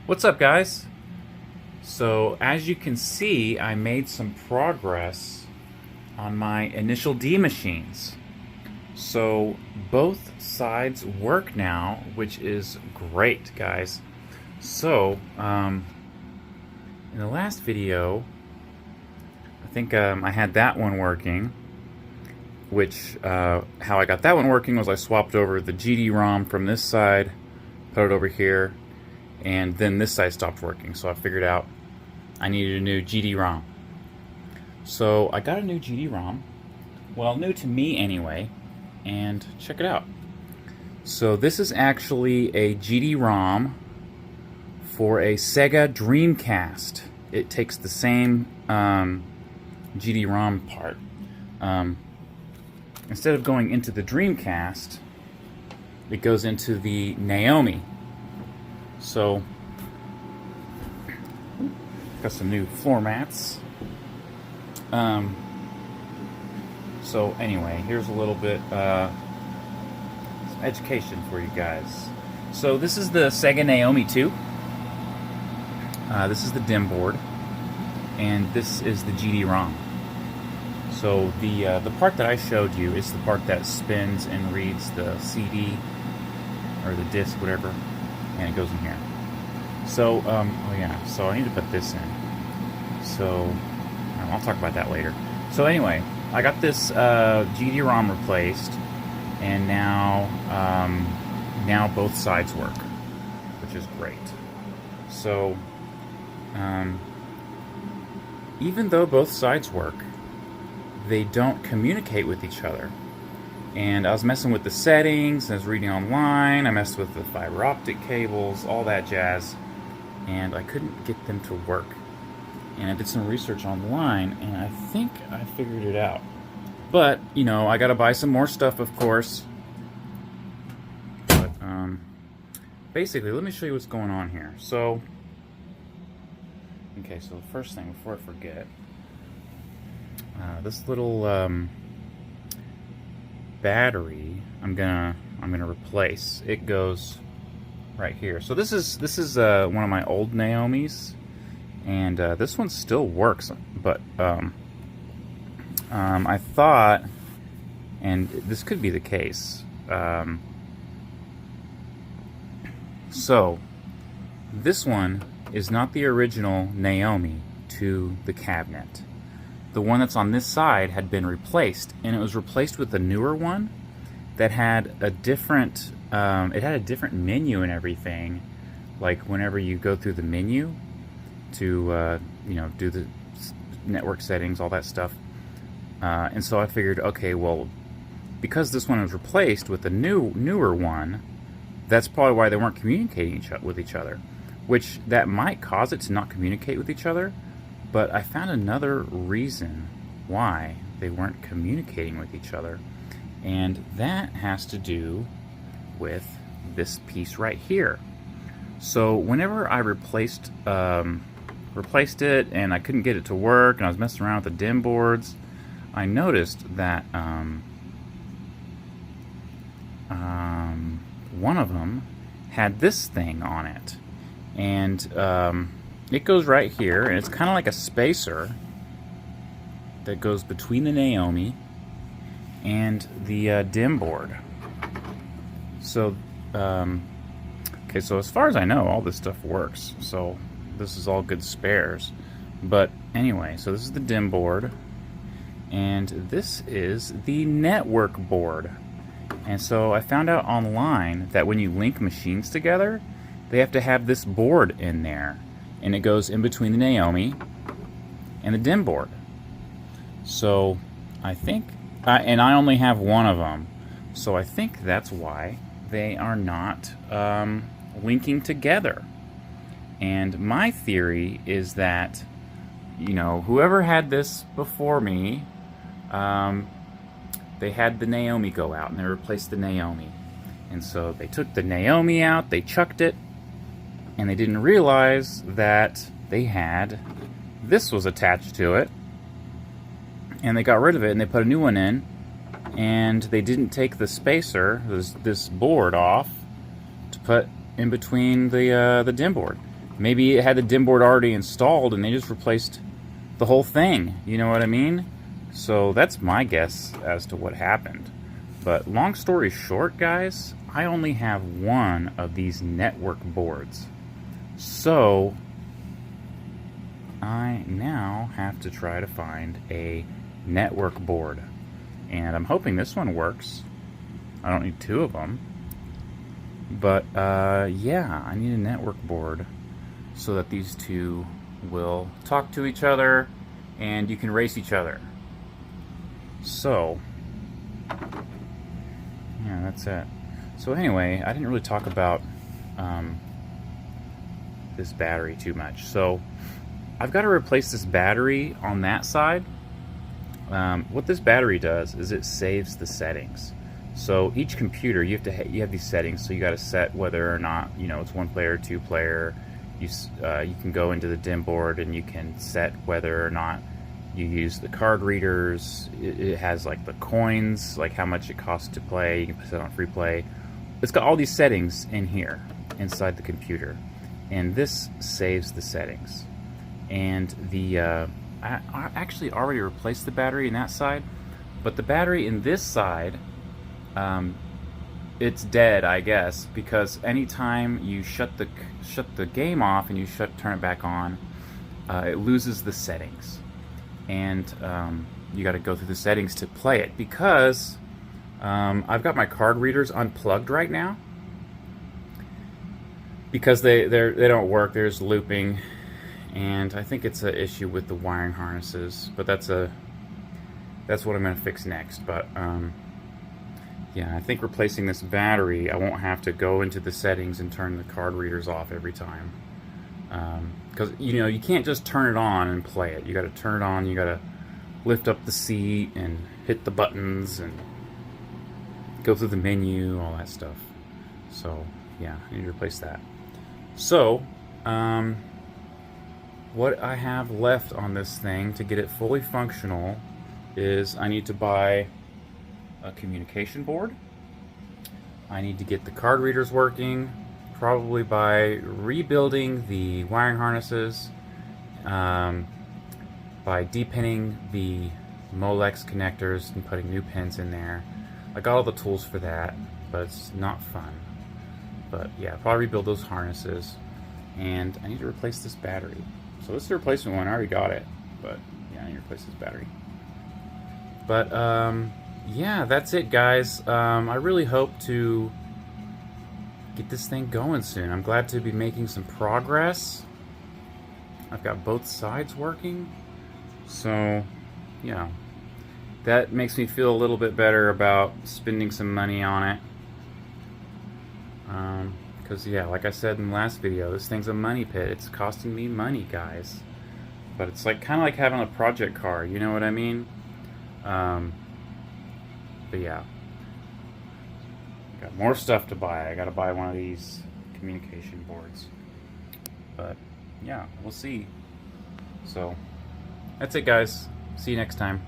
What's up, guys? So, as you can see, I made some progress on my initial D machines. So, both sides work now, which is great, guys. So, in the last video, I think I had that one working, which, how I got that one working was I swapped over the GD-ROM from this side, put it over here, and then this side stopped working, so I figured out I needed a new GD-ROM. So I got a new GD-ROM, well, new to me anyway, and check it out. So this is actually a GD-ROM for a Sega Dreamcast. It takes the same GD-ROM part. Instead of going into the Dreamcast, it goes into the Naomi. So, got some new floor mats. So anyway, here's a little bit some education for you guys. So this is the Sega Naomi 2. This is the DIM board, and this is the GD-ROM. So the part that I showed you is the part that spins and reads the CD or the disc, whatever, and it goes in here. So, oh yeah, so I need to put this in. So, I'll talk about that later. So anyway, I got this GD-ROM replaced, and now, now both sides work, which is great. So, even though both sides work, they don't communicate with each other. And I was messing with the settings, I was reading online, I messed with the fiber optic cables, all that jazz, and I couldn't get them to work. And I did some research online, and I think I figured it out. But, you know, I gotta buy some more stuff, of course. But, basically, let me show you what's going on here. So, okay, so the first thing, before I forget, this little, battery I'm gonna replace. It goes right here. So this is one of my old Naomi's, and this one still works, but I thought, and this could be the case, so this one is not the original Naomi to the cabinet. The one that's on this side had been replaced, and it was replaced with a newer one that had a different, it had a different menu and everything. Like whenever you go through the menu to, you know, do the network settings, all that stuff. And so I figured, okay, well, because this one was replaced with a newer one, that's probably why they weren't communicating with each other. Which that might cause it to not communicate with each other. But I found another reason why they weren't communicating with each other, and that has to do with this piece right here. So whenever I replaced it and I couldn't get it to work, and I was messing around with the DIM boards, I noticed that one of them had this thing on it, and it goes right here, and it's kind of like a spacer that goes between the Naomi and the DIM board. So, okay, so as far as I know, all this stuff works. So this is all good spares. But anyway, so this is the DIM board, and this is the network board. And so I found out online that when you link machines together, they have to have this board in there. And it goes in between the Naomi and the DIM board. So I think, and I only have one of them, so I think that's why they are not linking together. And my theory is that, you know, whoever had this before me, they had the Naomi go out and they replaced the Naomi. And so they took the Naomi out, they chucked it, and they didn't realize that they had this was attached to it, and they got rid of it and they put a new one in, and they didn't take the spacer, this board, off to put in between the DIM board. Maybe it had the DIM board already installed and they just replaced the whole thing. You know what I mean? So that's my guess as to what happened. But long story short, guys, I only have one of these network boards. So I now have to try to find a network board. And I'm hoping this one works. I don't need two of them. But yeah, I need a network board so that these two will talk to each other and you can race each other. So, yeah, that's it. So anyway, I didn't really talk about this battery too much. So I've got to replace this battery on that side. What this battery does is it saves the settings. So each computer, you have these settings. So you got to set whether or not it's one player, two player. You can go into the DIM board and you can set whether or not you use the card readers. It has like the coins, like how much it costs to play. You can put it on free play. It's got all these settings in here inside the computer, and this saves the settings. And I actually already replaced the battery in that side, but the battery in this side, it's dead, I guess, because anytime you shut the game off and you turn it back on, it loses the settings, and you got to go through the settings to play it. Because I've got my card readers unplugged right now because they don't work. They're just looping. And I think it's an issue with the wiring harnesses, but that's what I'm going to fix next. But yeah, I think replacing this battery, I won't have to go into the settings and turn the card readers off every time. Because you can't just turn it on and play it. You got to turn it on. You got to lift up the seat and hit the buttons and go through the menu, all that stuff. So yeah, I need to replace that. So what I have left on this thing to get it fully functional is I need to buy a communication board. I need to get the card readers working, probably by rebuilding the wiring harnesses, by depinning the Molex connectors and putting new pins in there. I got all the tools for that, but it's not fun. But yeah, probably rebuild those harnesses, and I need to replace this battery. So this is the replacement one. I already got it, but yeah, I need to replace this battery. But yeah, that's it, guys. I really hope to get this thing going soon. I'm glad to be making some progress. I've got both sides working, so yeah, that makes me feel a little bit better about spending some money on it. Because yeah, like I said in the last video, this thing's a money pit. It's costing me money, guys. But it's like kind of like having a project car, you know what I mean? But yeah, got more stuff to buy. I gotta buy one of these communication boards. But yeah, we'll see. So that's it, guys. See you next time.